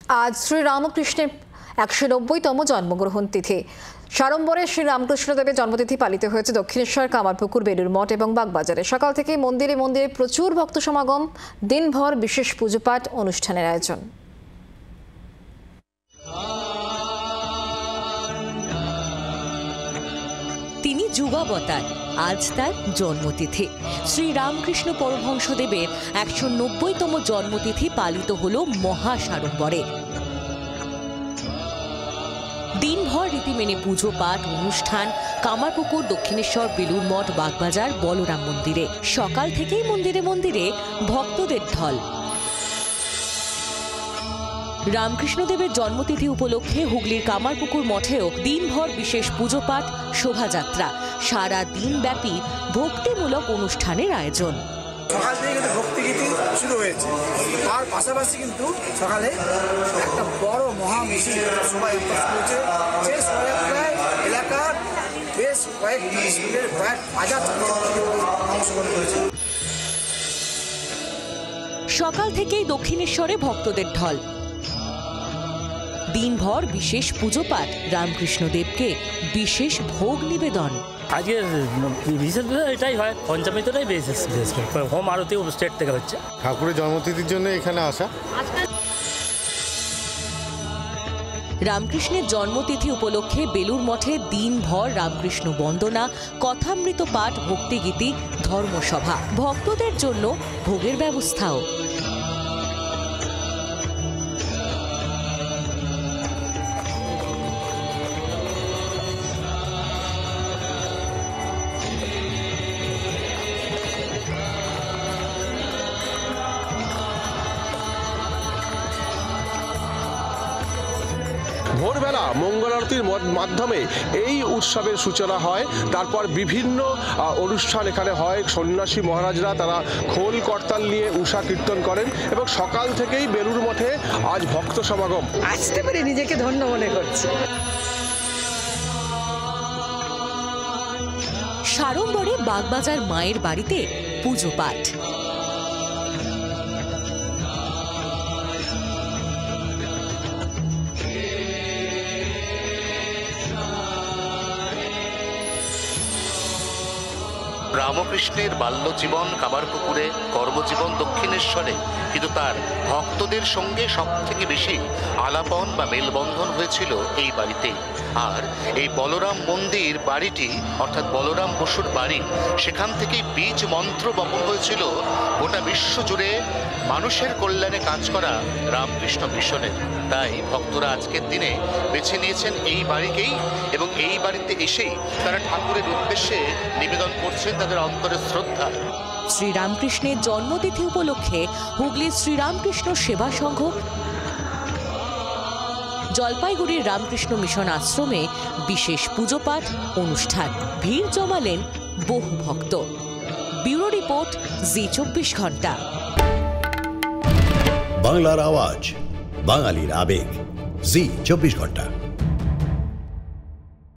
আজ শ্রীরামকৃষ্ণের ১৯০তম জন্মগ্রহণ তিথি। সাড়ম্বরে শ্রীরামকৃষ্ণদেবের জন্মতিথি পালিত হয়েছে দক্ষিণেশ্বর, কামারপুকুর, বেলুর মঠ এবং বাগবাজারে। সকাল থেকে মন্দিরে মন্দিরে প্রচুর ভক্ত সমাগম, দিনভর বিশেষ পুজোপাঠ অনুষ্ঠানের আয়োজন। তিনি যুগাবতার, আজ তার জন্মতিথি। শ্রীরামকৃষ্ণ পরমহংসদেবের ১৯০তম জন্মতিথি পালিত হল মহাসাড়ম্বরে। দিনভর রীতি মেনে পুজো পাঠ অনুষ্ঠান কামারপুকুর, দক্ষিণেশ্বর, বেলুর মঠ, বাগবাজার, বলরাম মন্দিরে। সকাল থেকেই মন্দিরে মন্দিরে ভক্তদের ঢল। রামকৃষ্ণদেবের জন্মতিথি উপলক্ষে হুগলির কামারপুকুর মঠেও দিনভর বিশেষ পুজো পাঠ, শোভাযাত্রা, সারা দিনব্যাপী ভক্তিমূলক অনুষ্ঠানের আয়োজন। সকাল থেকে কিন্তু ভক্তিগীতি শুরু হয়েছে, তার পাশাপাশি কিন্তু সকালে একটা বড় মহামিছিল শোভাযাত্রা শুরু হয়েছে। যে শোভাযাত্রায় এলাকার বেশ কয়েক হাজার অংশগ্রহণ করেছে। সকাল থেকেই দক্ষিণেশ্বরে ভক্তদের ঢল। দিনভর বিশেষ পুজো পাঠ, রামকৃষ্ণদেবকে বিশেষ ভোগ নিবেদন। আজকে বিশেষ এটাই হয়, পঞ্চমীটাই বিশেষ হোম আরতি স্টেট থেকে হচ্ছে। ঠাকুরের জন্মতিথির জন্য এখানে আসা। রামকৃষ্ণের জন্মতিথি উপলক্ষে বেলুর মঠে দিনভর রামকৃষ্ণ বন্দনা, কথামৃত পাঠ, ভক্তিগীতি, ধর্মসভা। ভক্তদের জন্য ভোগের ব্যবস্থাও। ভোরবেলা মঙ্গল আরতির মাধ্যমে এই উৎসবের সূচনা হয়। তারপর বিভিন্ন অনুষ্ঠান এখানে হয়। সন্ন্যাসী মহারাজরা তারা খোল করতাল নিয়ে উষা কীর্তন করেন এবং সকাল থেকেই বেলুর মঠে আজ ভক্ত সমাগম। আসতে পেরে নিজেকে ধন্য মনে করছি। সাড়ম্বরে বাগবাজার মায়ের বাড়িতে পুজো পাঠ। রামকৃষ্ণের বাল্যজীবন কামারপুকুরে, কর্মজীবন দক্ষিণেশ্বরে, কিন্তু তার ভক্তদের সঙ্গে সব থেকে বেশি আলাপন বা মেলবন্ধন হয়েছিল এই বাড়িতে। আর এই বলরাম মন্দির বাড়িটি, অর্থাৎ বলরাম বসুর বাড়ি, সেখান থেকেই বীজ মন্ত্র বপন হয়েছিল গোটা বিশ্ব জুড়ে মানুষের কল্যাণে কাজ করা রামকৃষ্ণ মিশনের। তাই ভক্তরা আজকের দিনে বেছে নিয়েছেন এই বাড়িকেই এবং এই বাড়িতে এসেই তারা ঠাকুরের উদ্দেশ্যে নিবেদন করছেন তাদের অন্তরের শ্রদ্ধা। শ্রীরামকৃষ্ণের জন্মতিথি উপলক্ষে হুগলির শ্রীরামকৃষ্ণ সেবা সংঘ, জলপাইগুড়ির রামকৃষ্ণ মিশন আশ্রমে বিশেষ পুজো পাঠ অনুষ্ঠান। ভিড় জমালেন বহু ভক্ত। ব্যুরো রিপোর্ট, জি24 ঘন্টা। বাংলার আওয়াজ, বাঙালির আবেগ, জি24 ঘন্টা।